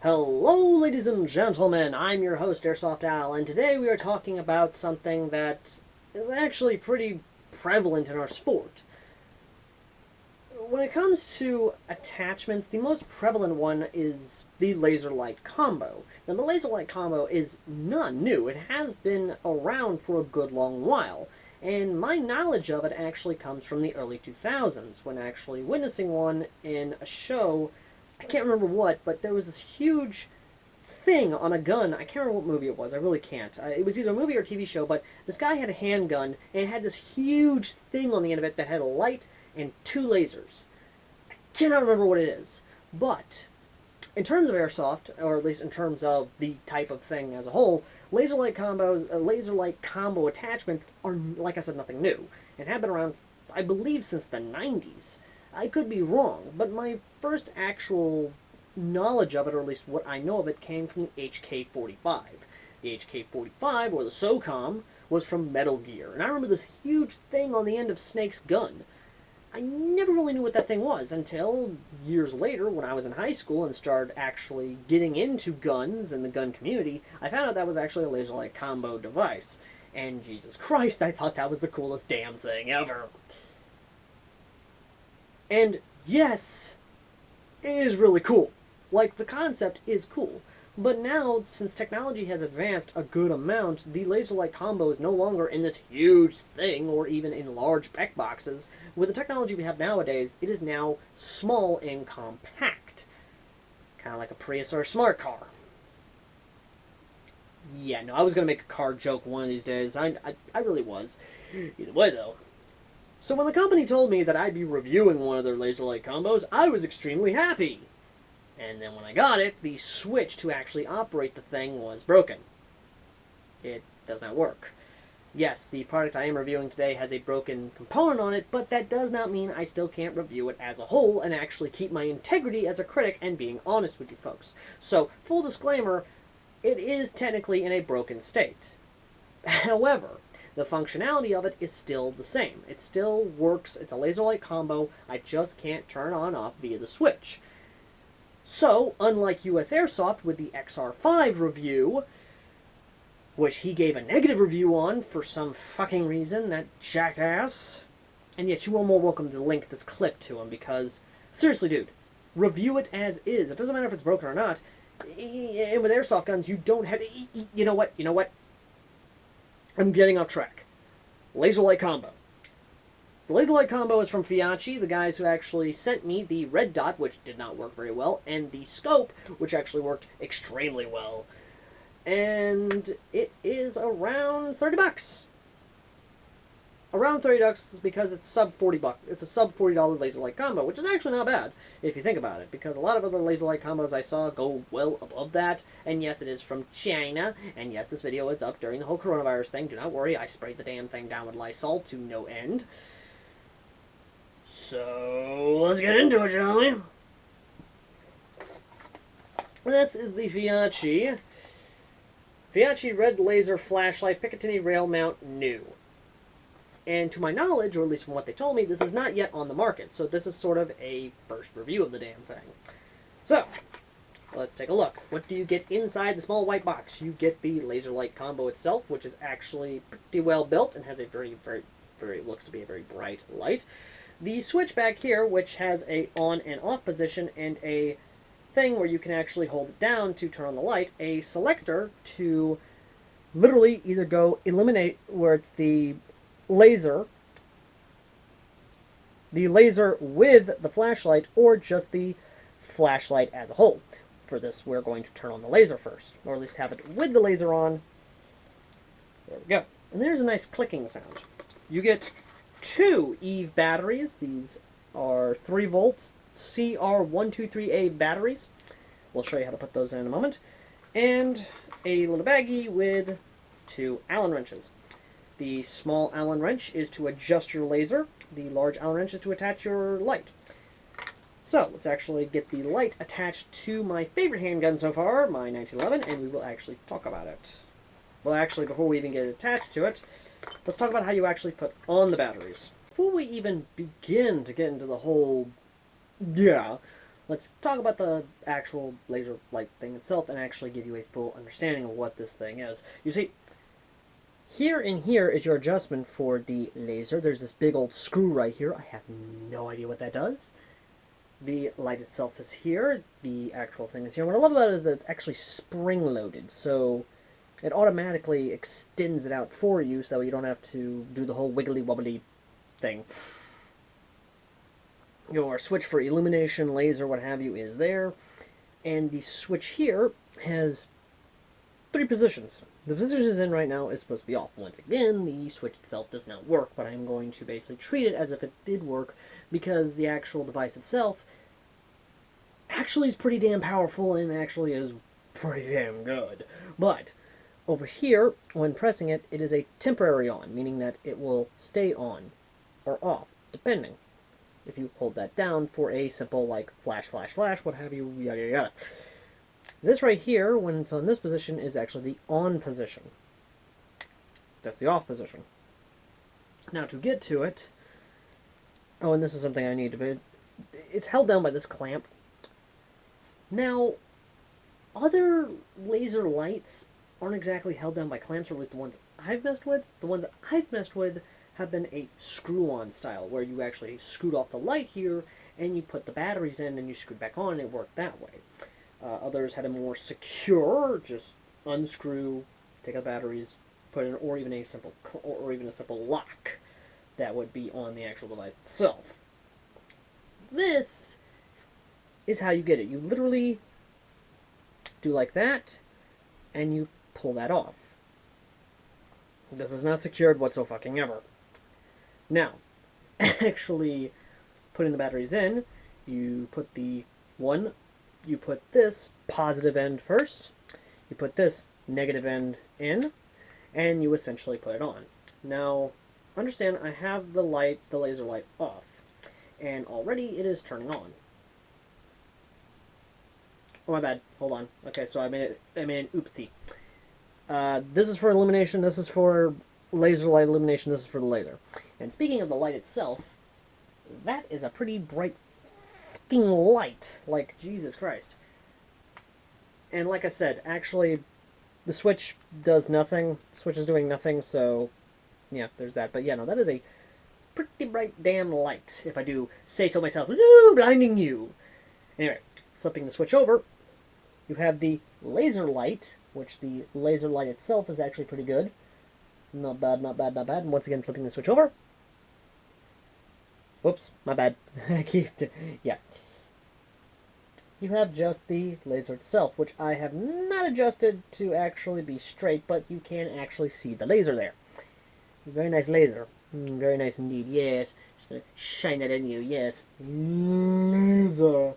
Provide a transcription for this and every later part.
Hello, ladies and gentlemen, I'm your host, AirsoftAL, and today we are talking about something that is actually pretty prevalent in our sport. When it comes to attachments, the most prevalent one is the laser light combo. Now, the laser light combo is not new. It has been around for a good long while, and my knowledge of it actually comes from the early 2000s, when actually witnessing one in a show. I can't remember what, but there was this huge thing on a gun. I can't remember what movie it was. I really can't. It was either a movie or a TV show, but this guy had a handgun, and it had this huge thing on the end of it that had a light and two lasers. I cannot remember what it is. But in terms of airsoft, or at least in terms of the type of thing as a whole, laser light combos, laser light combo attachments are, like I said, nothing new, and have been around, I believe, since the 90s. I could be wrong, but my first actual knowledge of it, or at least what I know of it, came from the HK-45. The HK-45, or the SOCOM, was from Metal Gear, and I remember this huge thing on the end of Snake's gun. I never really knew what that thing was until years later, when I was in high school and started actually getting into guns and the gun community. I found out that was actually a laser light combo device. And Jesus Christ, I thought that was the coolest damn thing ever. And yes, it is really cool. Like, the concept is cool. But now, since technology has advanced a good amount, the laser light combo is no longer in this huge thing, or even in large spec boxes. With the technology we have nowadays, it is now small and compact. Kind of like a Prius or a smart car. Yeah, no, I was going to make a car joke one of these days. I really was. Either way, though. So when the company told me that I'd be reviewing one of their laser light combos, I was extremely happy. And then when I got it, the switch to actually operate the thing was broken. It does not work. Yes, the product I am reviewing today has a broken component on it, but that does not mean I still can't review it as a whole and actually keep my integrity as a critic and being honest with you folks. So, full disclaimer, it is technically in a broken state. However, the functionality of it is still the same. It still works. It's a laser light combo. I just can't turn on and off via the switch. So, unlike US Airsoft with the XR5 review, which he gave a negative review on for some fucking reason, that jackass. And yet you are more welcome to link this clip to him, because, seriously dude, review it as is. It doesn't matter if it's broken or not. And with airsoft guns, you don't have to... You know what? I'm getting off track. Laser light combo. The laser light combo is from Feyachi, the guys who actually sent me the red dot, which did not work very well, and the scope, which actually worked extremely well. And it is around 30 bucks. Around 30 bucks because it's sub 40 bucks. It's a sub $40 laser light combo, which is actually not bad if you think about it, because a lot of other laser light combos I saw go well above that. And yes, it is from China, and yes, this video is up during the whole coronavirus thing. Do not worry, I sprayed the damn thing down with Lysol to no end. So let's get into it, shall we? This is the Feyachi Red Laser Flashlight Picatinny Rail Mount New. And to my knowledge, or at least from what they told me, this is not yet on the market. So this is sort of a first review of the damn thing. So, let's take a look. What do you get inside the small white box? You get the laser light combo itself, which is actually pretty well built and has a very, looks to be a very bright light. The switch back here, which has a on and off position and a thing where you can actually hold it down to turn on the light, a selector to literally either go eliminate where it's the laser with the flashlight, or just the flashlight as a whole. For this, we're going to turn on the laser first, or at least have it with the laser on. There we go. And there's a nice clicking sound. You get two EVE batteries. These are 3 volts CR123A batteries. We'll show you how to put those in a moment. And a little baggie with 2 Allen wrenches. The small Allen wrench is to adjust your laser. The large Allen wrench is to attach your light. So, let's actually get the light attached to my favorite handgun so far, my 1911, and we will actually talk about it. Well, actually, before we even get it attached to it, let's talk about how you actually put on the batteries. Before we even begin to get into the whole, let's talk about the actual laser light thing itself and actually give you a full understanding of what this thing is. You see, here and here is your adjustment for the laser. There's this big old screw right here. I have no idea what that does. The light itself is here. The actual thing is here. What I love about it is that it's actually spring-loaded, so it automatically extends it out for you so that you don't have to do the whole wiggly-wobbly thing. Your switch for illumination, laser, what have you, is there. And the switch here has 3 positions. The position it's in right now is supposed to be off. Once again, the switch itself does not work, but I'm going to basically treat it as if it did work because the actual device itself actually is pretty damn powerful and actually is pretty damn good. But over here, when pressing it, it is a temporary on, meaning that it will stay on or off, depending. If you hold that down for a simple, like, flash, flash, flash, what have you, yada, yada, yada. This right here, when it's on this position, is actually the on position. That's the off position. Now, to get to it... Oh, and this is something I need to be... It's held down by this clamp. Now, other laser lights aren't exactly held down by clamps, or at least the ones I've messed with. The ones I've messed with have been a screw-on style, where you actually screwed off the light here, and you put the batteries in, and you screwed back on, and it worked that way. Others had a more secure, just unscrew, take out the batteries, put in, or even a simple lock that would be on the actual device itself. This is how you get it. You literally do like that, and you pull that off. This is not secured whatsoever. Now, actually putting the batteries in, you put you put this positive end first, you put this negative end in, and you essentially put it on. Now, understand, I have the laser light off, and already it is turning on. Oh, my bad. Hold on. Okay, so I made an oopsie. This is for illumination, this is for laser light illumination, this is for the laser. And speaking of the light itself, that is a pretty bright fucking light. Like, Jesus Christ. And like I said, actually, the switch does nothing. The switch is doing nothing, so, yeah, there's that. But yeah, no, that is a pretty bright damn light, if I do say so myself. Woo, blinding you! Anyway, flipping the switch over, you have the laser light, which the laser light itself is actually pretty good. Not bad, not bad, not bad. And once again, flipping the switch over. Whoops, my bad. Yeah. You have just the laser itself, which I have not adjusted to actually be straight, but you can actually see the laser there. Very nice laser. Very nice indeed, yes. Just gonna shine that in you, yes. Laser.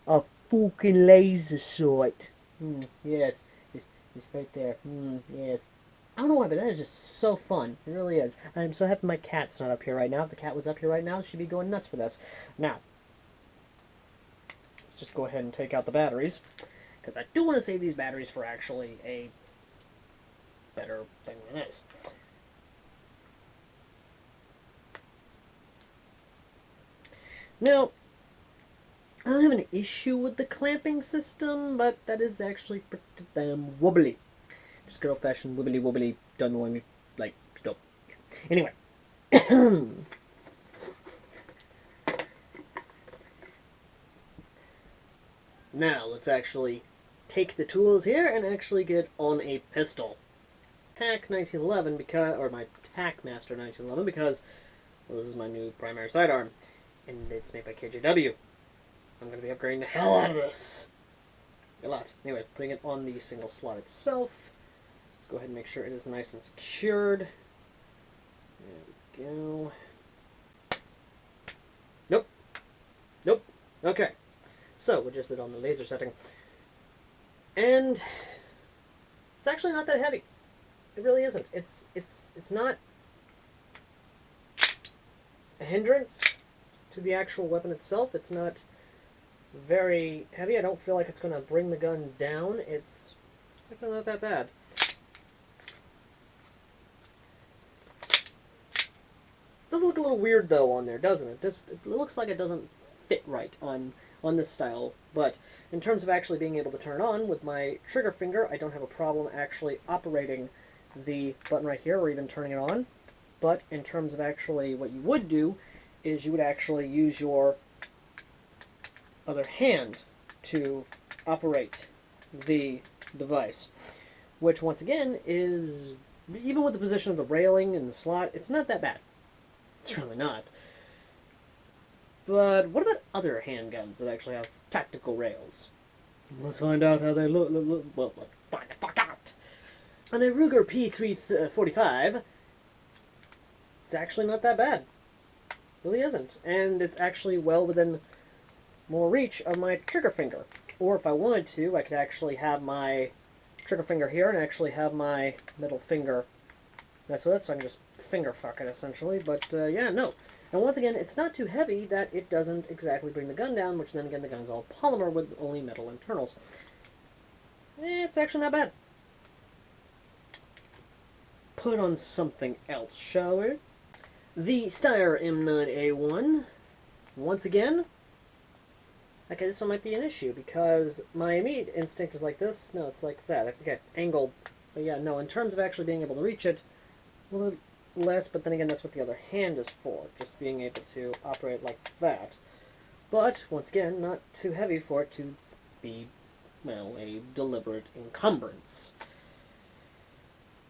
A Fookin Laser sight. Yes. It's right there. Yes. I don't know why, but that is just so fun. It really is. I'm so happy my cat's not up here right now. If the cat was up here right now, she'd be going nuts for this. Now, let's just go ahead and take out the batteries, because I do want to save these batteries for actually a better thing than this. Now, I don't have an issue with the clamping system, but that is actually pretty damn wobbly. Just good old-fashioned wibbly-wobbly, done the one, like, still. Anyway. Now, let's actually take the tools here and actually get on a pistol. TAC 1911, because, or my TAC Master 1911, because, well, this is my new primary sidearm, and it's made by KJW. I'm going to be upgrading the hell out of this. A lot. Anyway, putting it on the single slot itself. Let's go ahead and make sure it is nice and secured. There we go. Nope. Nope. Okay. So, we just did on the laser setting. And it's actually not that heavy. It really isn't. It's not a hindrance to the actual weapon itself. It's not very heavy. I don't feel like it's going to bring the gun down. It's actually not that bad. Does look a little weird though on there, doesn't it? It looks like it doesn't fit right on on this style, but in terms of actually being able to turn it on with my trigger finger, I don't have a problem actually operating the button right here or even turning it on. But in terms of actually what you would do is you would actually use your other hand to operate the device, which once again is, even with the position of the railing and the slot, it's not that bad. It's really not. But what about other handguns that actually have tactical rails? Let's find out how they look. Well, let's find the fuck out. On a Ruger P345, it's actually not that bad. It really isn't. And it's actually well within more reach of my trigger finger. Or if I wanted to, I could actually have my trigger finger here and actually have my middle finger mess with it, so I can just finger fuck it essentially. But yeah, no. And once again, it's not too heavy that it doesn't exactly bring the gun down, which then again the gun is all polymer with only metal internals. It's actually not bad. Let's put on something else, shall we? The Steyr M9A1. Once again, okay, this one might be an issue because my immediate instinct is like this. No, it's like that. I forget. Angled. But yeah, no, in terms of actually being able to reach it, a little less, but then again, that's what the other hand is for. Just being able to operate like that. But, once again, not too heavy for it to be, well, a deliberate encumbrance.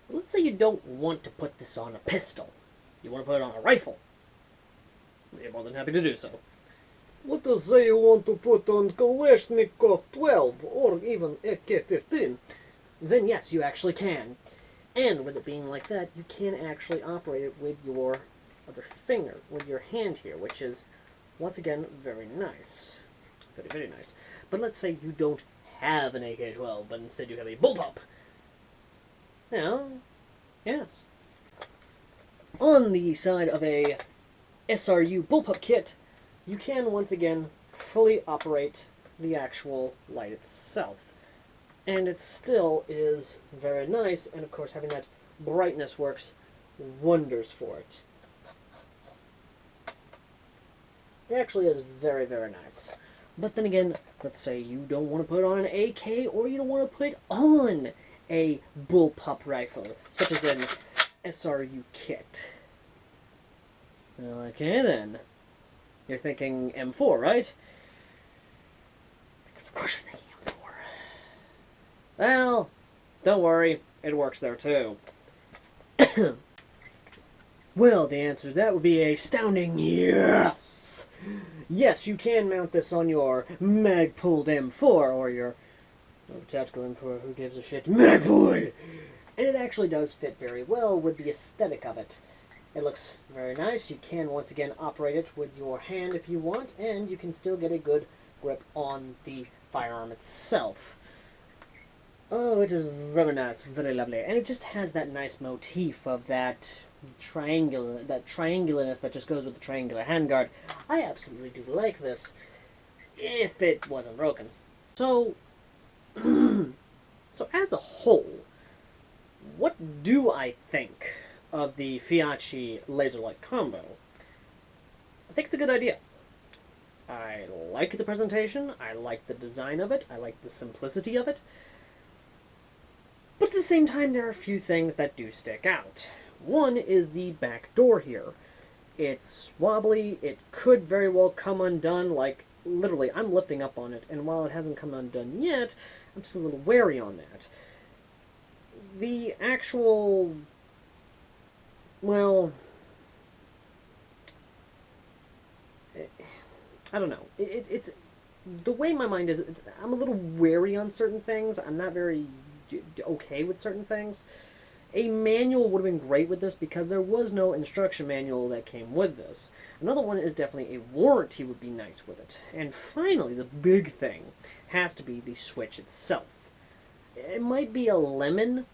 Let's say you don't want to put this on a pistol. You want to put it on a rifle. You're more than happy to do so. Let's say you want to put on Kalashnikov 12 or even AK-15. Then yes, you actually can. And with it being like that, you can actually operate it with your other finger, with your hand here, which is, once again, very nice. Very, very nice. But let's say you don't have an AK-12, but instead you have a bullpup. Now, yes. On the side of a SRU bullpup kit, you can, once again, fully operate the actual light itself. And it still is very nice, and of course having that brightness works wonders for it. It actually is very, very nice. But then again, let's say you don't want to put on an AK, or you don't want to put on a bullpup rifle, such as an SRU kit. Well, okay then. You're thinking M4, right? Because of course you're thinking M4. Well, don't worry, it works there too. Well, the answer to that would be a astounding yes! Yes, you can mount this on your mag-pulled M4, or your tactical M4, who gives a shit, mag-pulled! And it actually does fit very well with the aesthetic of it. It looks very nice. You can, once again, operate it with your hand if you want, and you can still get a good grip on the firearm itself. Oh, it is very nice, very lovely. And it just has that nice motif of that triangularness that just goes with the triangular handguard. I absolutely do like this, if it wasn't broken. So, so as a whole, what do I think of the Feyachi laser light combo? I think it's a good idea. I like the presentation, I like the design of it, I like the simplicity of it. But at the same time, there are a few things that do stick out. One is the back door here. It's wobbly, it could very well come undone, like, literally, I'm lifting up on it, and while it hasn't come undone yet, I'm just a little wary on that. The actual, well, I don't know. It's the way my mind is, I'm a little wary on certain things. I'm not very okay with certain things. A manual would have been great with this because there was no instruction manual that came with this. Another one is definitely a warranty would be nice with it. And finally, the big thing has to be the switch itself. It might be a lemon,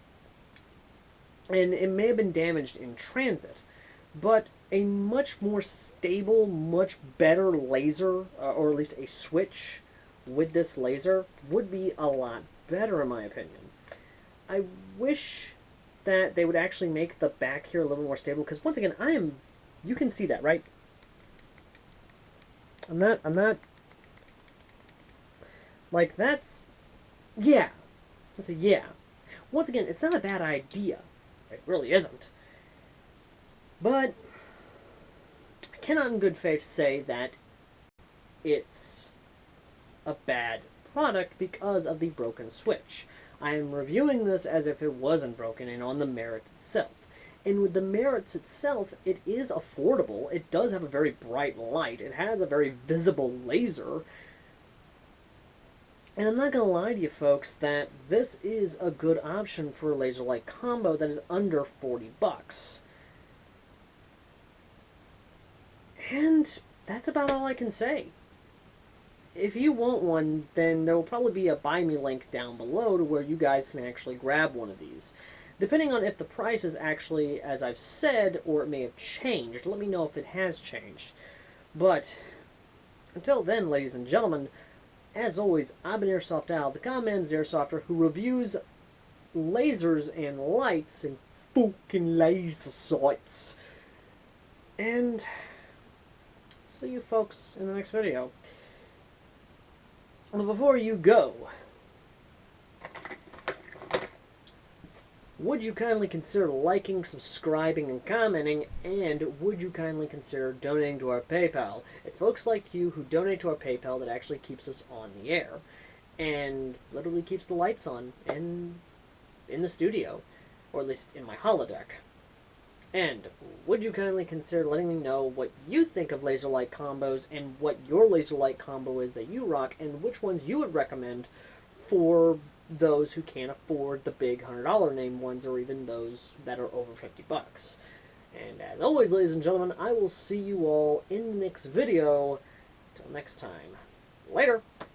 and it may have been damaged in transit, but a much more stable, much better laser, or at least a switch with this laser, would be a lot better in my opinion. I wish that they would actually make the back here a little more stable, because once again, you can see that, right? I'm not Like, yeah. That's a yeah. Once again, it's not a bad idea. It really isn't. But I cannot in good faith say that it's a bad product because of the broken switch. I am reviewing this as if it wasn't broken and on the merits itself. And with the merits itself, it is affordable. It does have a very bright light. It has a very visible laser. And I'm not going to lie to you folks that this is a good option for a laser light combo that is under 40 bucks. And that's about all I can say. If you want one, then there will probably be a buy me link down below to where you guys can actually grab one of these. Depending on if the price is actually as I've said, or it may have changed. Let me know if it has changed. But until then, ladies and gentlemen, as always, I've been AirsoftAL, the common airsofter who reviews lasers and lights and Fookin Laser sights. And see you folks in the next video. But before you go, would you kindly consider liking, subscribing, and commenting, and would you kindly consider donating to our PayPal? It's folks like you who donate to our PayPal that actually keeps us on the air, and literally keeps the lights on in the studio, or at least in my holodeck. And would you kindly consider letting me know what you think of laser light combos and what your laser light combo is that you rock and which ones you would recommend for those who can't afford the big $100 name ones or even those that are over 50 bucks. And as always, ladies and gentlemen, I will see you all in the next video. Till next time. Later!